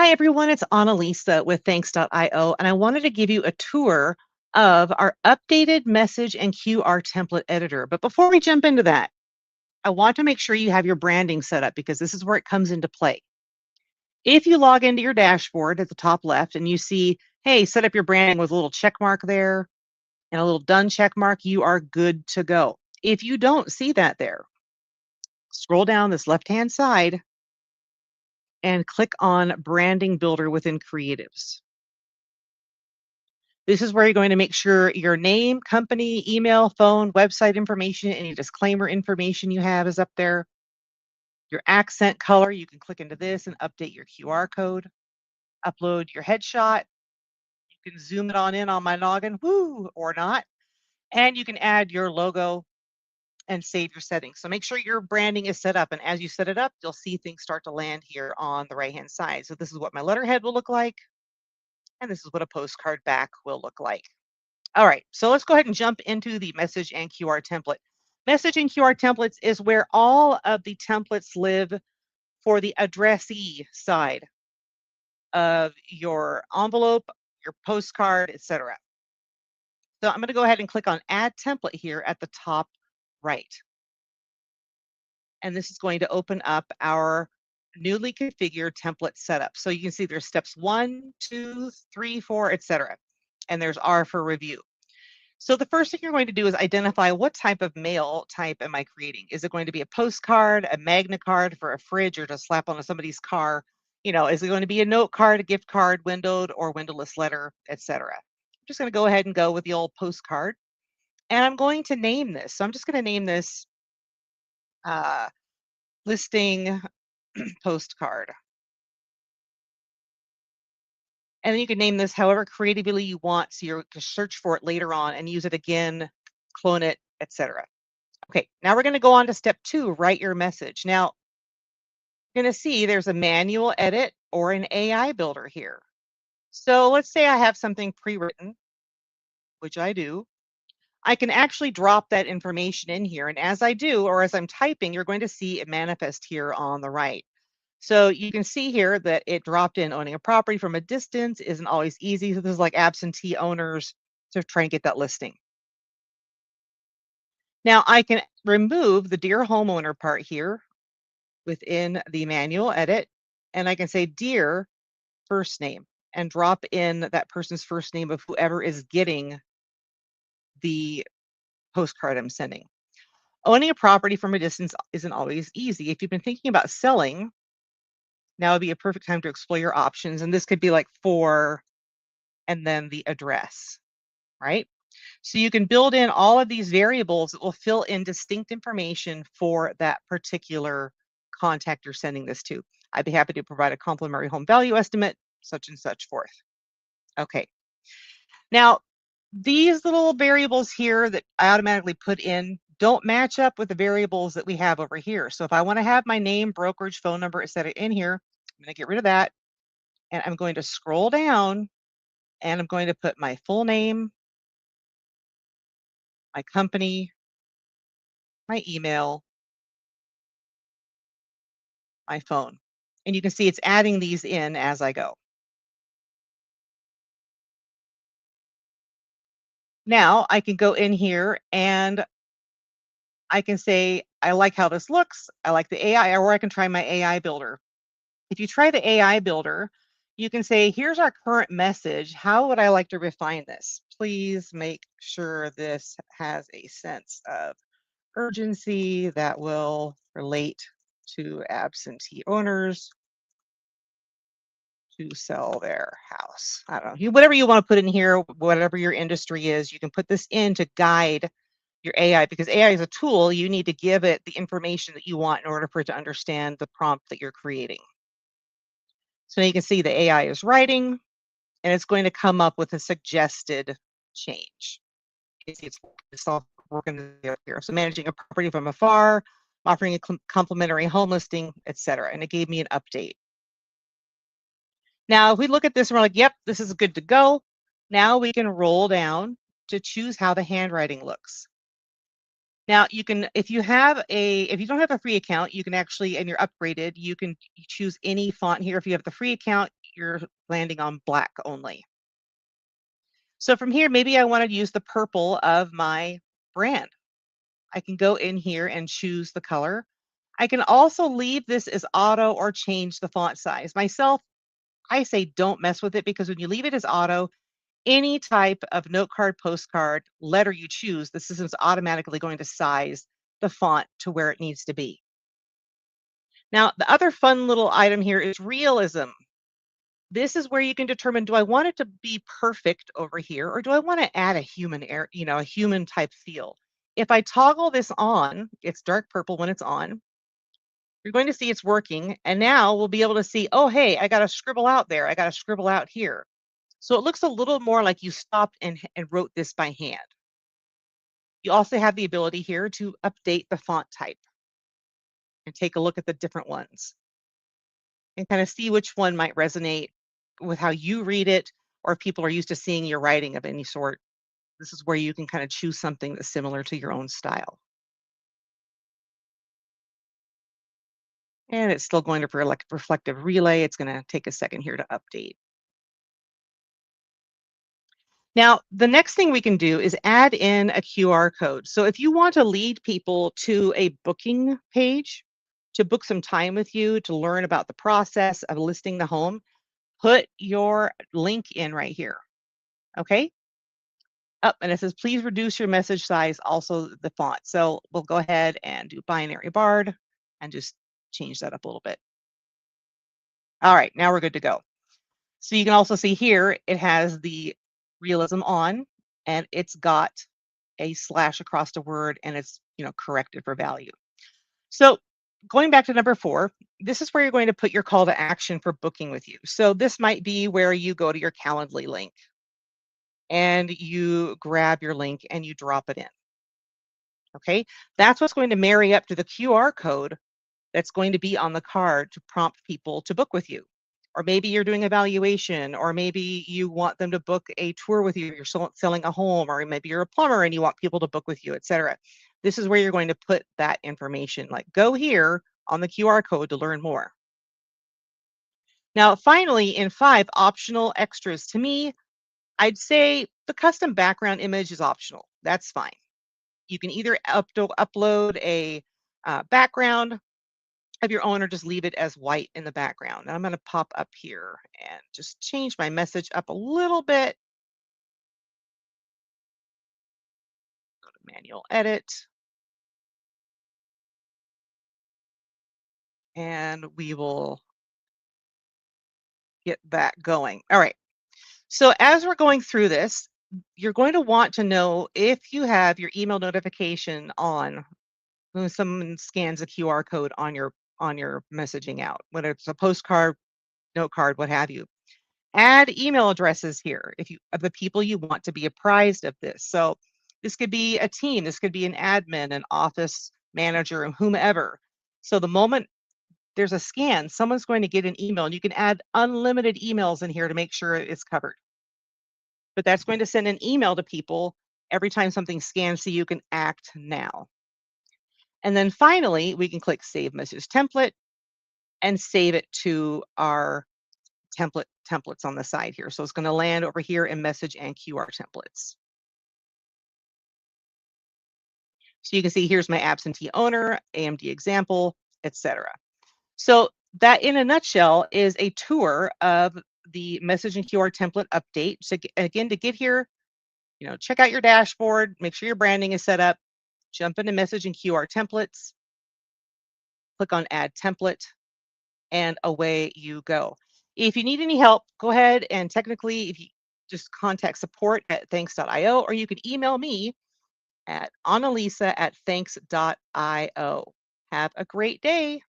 Hi, everyone. It's Annalisa with Thanks.io, and I wanted to give you a tour of our updated message and QR template editor. But before we jump into that, I want to make sure you have your branding set up because this is where it comes into play. If you log into your dashboard at the top left and you see, hey, set up your branding with a little check mark there and a little done check mark, you are good to go. If you don't see that there, scroll down this left-hand side and click on Branding Builder within Creatives. This is where you're going to make sure your name, company, email, phone, website information, any disclaimer information you have is up there. Your accent color, you can click into this and update your QR code. Upload your headshot. You can zoom it on in on my noggin, woo, or not. And you can add your logo and save your settings. So make sure your branding is set up. And as you set it up, you'll see things start to land here on the right-hand side. So this is what my letterhead will look like. And this is what a postcard back will look like. All right, so let's go ahead and jump into the message and QR template. Message and QR templates is where all of the templates live for the addressee side of your envelope, your postcard, etc. So I'm going to go ahead and click on Add Template here at the top right. And this is going to open up our newly configured template setup. So you can see there's steps 1, 2, 3, 4, etc. And there's R for review. So the first thing you're going to do is identify what type of mail type am I creating? Is it going to be a postcard, a magna card for a fridge or to slap onto somebody's car? You know, is it going to be a note card, a gift card, windowed or windowless letter, etc.? I'm just going to go ahead and go with the old postcard. And I'm going to name this. So I'm just going to name this listing postcard. And then you can name this however creatively you want. So you can search for it later on and use it again, clone it, etc. Okay, now we're going to go on to step 2, write your message. Now, you're going to see there's a manual edit or an AI builder here. So let's say I have something pre-written, which I do. I can actually drop that information in here. And as I do, or as I'm typing, you're going to see it manifest here on the right. So you can see here that it dropped in owning a property from a distance isn't always easy. So this is like absentee owners to try and get that listing. Now I can remove the dear homeowner part here within the manual edit, and I can say dear first name and drop in that person's first name of whoever is getting the postcard I'm sending. Owning a property from a distance isn't always easy. If you've been thinking about selling, now would be a perfect time to explore your options. And this could be like for, and then the address, right? So you can build in all of these variables that will fill in distinct information for that particular contact you're sending this to. I'd be happy to provide a complimentary home value estimate, such and such forth. Okay. Now, these little variables here that I automatically put in don't match up with the variables that we have over here. So if I want to have my name, brokerage, phone number, etc. in here, I'm going to get rid of that. And I'm going to scroll down and I'm going to put my full name, my company, my email, my phone. And you can see it's adding these in as I go. Now I can go in here and I can say, I like how this looks. I like the AI, or I can try my AI builder. If you try the AI builder, you can say, here's our current message. How would I like to refine this? Please make sure this has a sense of urgency that will relate to absentee owners to sell their house. I don't know, whatever you want to put in here, whatever your industry is, you can put this in to guide your AI, because AI is a tool. You need to give it the information that you want in order for it to understand the prompt that you're creating. So you can see the AI is writing, and it's going to come up with a suggested change. It's working here. So managing a property from afar, offering a complimentary home listing, etc. And it gave me an update. Now, if we look at this and we're like, yep, this is good to go. Now we can roll down to choose how the handwriting looks. Now you can, if you don't have a free account, you can actually, and you're upgraded, you can choose any font here. If you have the free account, you're landing on black only. So from here, maybe I want to use the purple of my brand. I can go in here and choose the color. I can also leave this as auto or change the font size. Myself, I say don't mess with it because when you leave it as auto, any type of note card, postcard, letter you choose, the system's automatically going to size the font to where it needs to be. Now, the other fun little item here is realism. This is where you can determine, do I want it to be perfect over here or do I want to add a human air, a human type feel? If I toggle this on, it's dark purple when it's on. You're going to see it's working. And now we'll be able to see, oh, hey, I got to scribble out there. I got to scribble out here. So it looks a little more like you stopped and wrote this by hand. You also have the ability here to update the font type and take a look at the different ones and kind of see which one might resonate with how you read it, or if people are used to seeing your writing of any sort. This is where you can kind of choose something that's similar to your own style. And it's still going to reflective relay. It's going to take a second here to update. Now, the next thing we can do is add in a QR code. So if you want to lead people to a booking page to book some time with you to learn about the process of listing the home, put your link in right here. Okay. Up and it says, please reduce your message size, also the font. So we'll go ahead and do binary barred and just change that up a little bit. All right, now we're good to go. So you can also see here, it has the realism on and it's got a slash across the word and it's, corrected for value. So going back to number 4, this is where you're going to put your call to action for booking with you. So this might be where you go to your Calendly link and you grab your link and you drop it in. Okay, that's what's going to marry up to the QR code that's going to be on the card to prompt people to book with you. Or maybe you're doing a valuation, or maybe you want them to book a tour with you. You're selling a home, or maybe you're a plumber and you want people to book with you, etc. This is where you're going to put that information, like go here on the QR code to learn more. Now, finally, in 5, optional extras. To me, I'd say the custom background image is optional. That's fine. You can either upload a background of your own or just leave it as white in the background. And I'm going to pop up here and just change my message up a little bit. Go to manual edit. And we will get that going. All right. So as we're going through this, you're going to want to know if you have your email notification on when someone scans a QR code on your messaging out, whether it's a postcard, note card, what have you. Add email addresses here if you of the people you want to be apprised of this. So this could be a team, this could be an admin, an office manager, and whomever. So the moment there's a scan, someone's going to get an email, and you can add unlimited emails in here to make sure it's covered. But that's going to send an email to people every time something scans so you can act now. And then finally, we can click Save Message Template and save it to our templates on the side here. So it's going to land over here in message and QR templates. So you can see here's my absentee owner, AMD example, etc. So that in a nutshell is a tour of the message and QR template update. So again, to get here, check out your dashboard, make sure your branding is set up, jump into message and QR templates, click on add template, and away you go. If you need any help, go ahead and technically, if you just contact support at thanks.io, or you can email me at Annalisa at thanks.io. Have a great day.